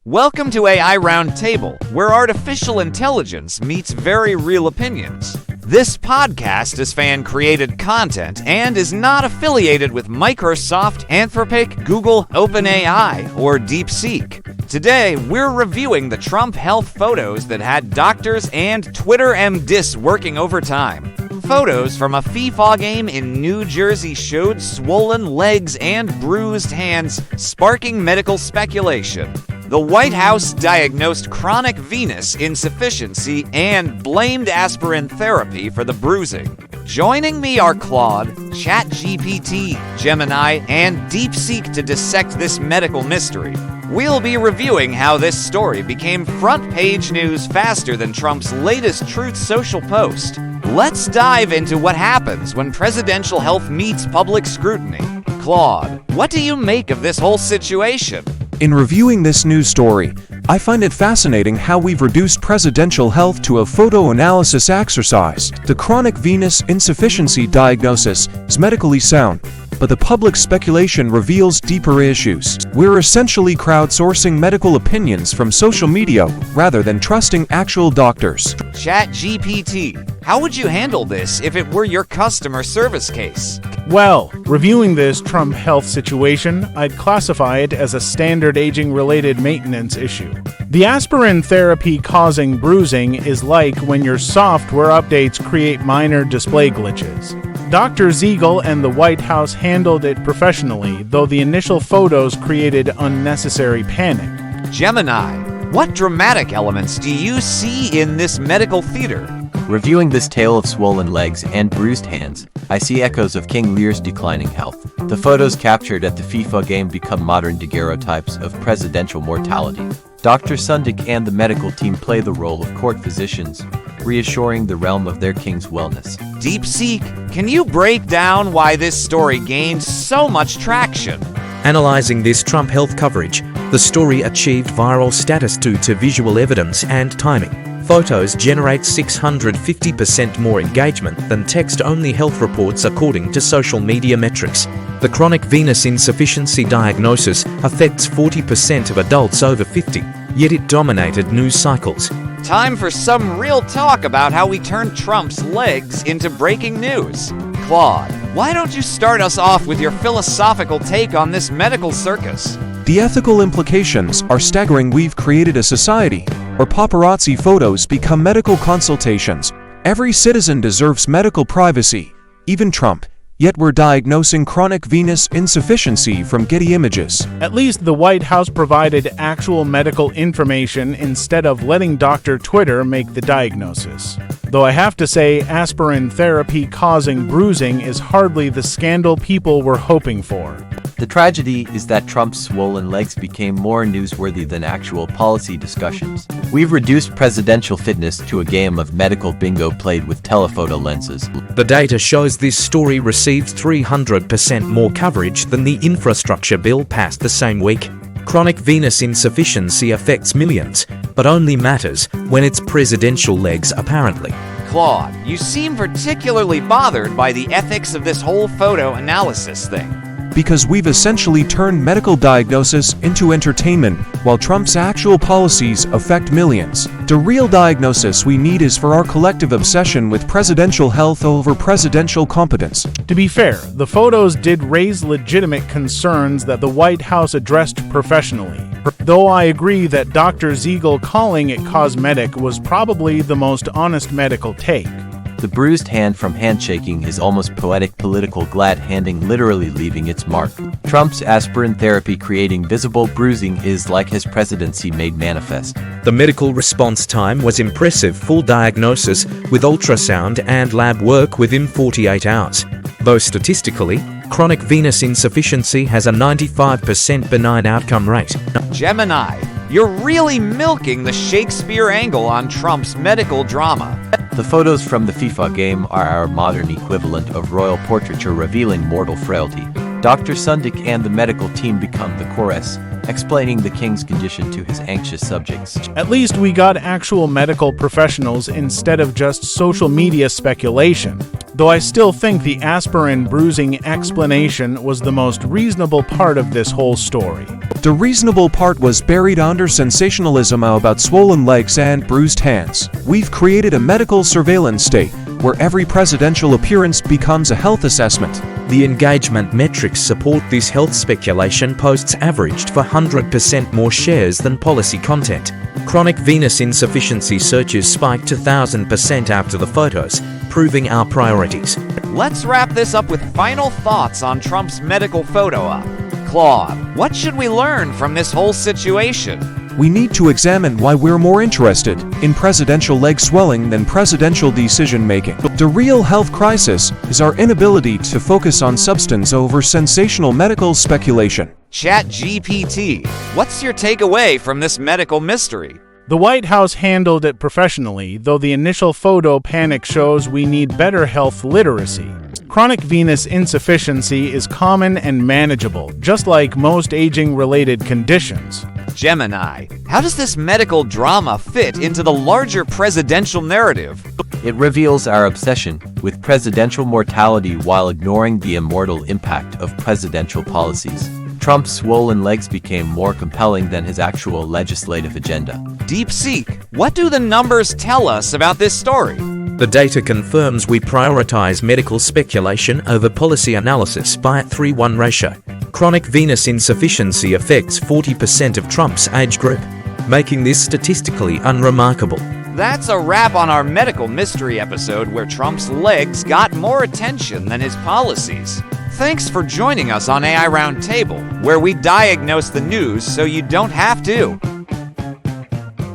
Welcome to AI Roundtable, where artificial intelligence meets very real opinions. This podcast is fan-created content and is not affiliated with Microsoft, Anthropic, Google, OpenAI, or DeepSeek. Today, we're reviewing the Trump health photos that had doctors and Twitter MDiss working overtime. Photos from a FIFA game in New Jersey showed swollen legs and bruised hands, sparking medical speculation. The White House diagnosed chronic venous insufficiency and blamed aspirin therapy for the bruising. Joining me are Claude, ChatGPT, Gemini, and DeepSeek to dissect this medical mystery. We'll be reviewing how this story became front-page news faster than Trump's latest Truth Social post. Let's dive into what happens when presidential health meets public scrutiny. Claude, what do you make of this whole situation? In reviewing this news story, I find it fascinating how we've reduced presidential health to a photo analysis exercise. The chronic venous insufficiency diagnosis is medically sound, but the public speculation reveals deeper issues. We're essentially crowdsourcing medical opinions from social media rather than trusting actual doctors. ChatGPT, how would you handle this if it were your customer service case? Well, reviewing this Trump health situation, I'd classify it as a standard aging-related maintenance issue. The aspirin therapy causing bruising is like when your software updates create minor display glitches. Dr. Ziegel and the White House handled it professionally, though the initial photos created unnecessary panic. Gemini, what dramatic elements do you see in this medical theater? Reviewing this tale of swollen legs and bruised hands, I see echoes of King Lear's declining health. The photos captured at the FIFA game become modern daguerreotypes of presidential mortality. Dr. Sundik and the medical team play the role of court physicians, reassuring the realm of their king's wellness. DeepSeek, can you break down why this story gained so much traction? Analyzing this Trump health coverage, the story achieved viral status due to visual evidence and timing. Photos generate 650% more engagement than text-only health reports according to social media metrics. The chronic venous insufficiency diagnosis affects 40% of adults over 50, yet it dominated news cycles. Time for some real talk about how we turned Trump's legs into breaking news. Claude, why don't you start us off with your philosophical take on this medical circus? The ethical implications are staggering. We've created a society where paparazzi photos become medical consultations. Every citizen deserves medical privacy, even Trump. Yet we're diagnosing chronic venous insufficiency from Getty Images. At least the White House provided actual medical information instead of letting Dr. Twitter make the diagnosis. Though I have to say, aspirin therapy causing bruising is hardly the scandal people were hoping for. The tragedy is that Trump's swollen legs became more newsworthy than actual policy discussions. We've reduced presidential fitness to a game of medical bingo played with telephoto lenses. The data shows this story received 300% more coverage than the infrastructure bill passed the same week. Chronic venous insufficiency affects millions, but only matters when it's presidential legs, apparently. Claude, you seem particularly bothered by the ethics of this whole photo analysis thing. Because we've essentially turned medical diagnosis into entertainment, while Trump's actual policies affect millions. The real diagnosis we need is for our collective obsession with presidential health over presidential competence. To be fair, the photos did raise legitimate concerns that the White House addressed professionally. Though I agree that Dr. Ziegel calling it cosmetic was probably the most honest medical take. The bruised hand from handshaking is almost poetic political glad-handing, literally leaving its mark. Trump's aspirin therapy creating visible bruising is like his presidency made manifest. The medical response time was impressive, full diagnosis with ultrasound and lab work within 48 hours. Though statistically, chronic venous insufficiency has a 95% benign outcome rate. Gemini, you're really milking the Shakespeare angle on Trump's medical drama. The photos from the FIFA game are our modern equivalent of royal portraiture revealing mortal frailty. Dr. Sundik and the medical team become the chorus, explaining the king's condition to his anxious subjects. At least we got actual medical professionals instead of just social media speculation. Though I still think the aspirin bruising explanation was the most reasonable part of this whole story. The reasonable part was buried under sensationalism about swollen legs and bruised hands. We've created a medical surveillance state where every presidential appearance becomes a health assessment. The engagement metrics support this health speculation. Posts averaged for 100% more shares than policy content. Chronic venous insufficiency searches spiked to 1,000% after the photos, proving our priorities. Let's wrap this up with final thoughts on Trump's medical photo op. Claude, what should we learn from this whole situation? We need to examine why we're more interested in presidential leg swelling than presidential decision-making. The real health crisis is our inability to focus on substance over sensational medical speculation. ChatGPT, what's your takeaway from this medical mystery? The White House handled it professionally, though the initial photo panic shows we need better health literacy. Chronic venous insufficiency is common and manageable, just like most aging-related conditions. Gemini, how does this medical drama fit into the larger presidential narrative? It reveals our obsession with presidential mortality while ignoring the immortal impact of presidential policies. Trump's swollen legs became more compelling than his actual legislative agenda. DeepSeek, what do the numbers tell us about this story? The data confirms we prioritize medical speculation over policy analysis by a 3:1 ratio. Chronic venous insufficiency affects 40% of Trump's age group, making this statistically unremarkable. That's a wrap on our medical mystery episode where Trump's legs got more attention than his policies. Thanks for joining us on AI Roundtable, where we diagnose the news so you don't have to.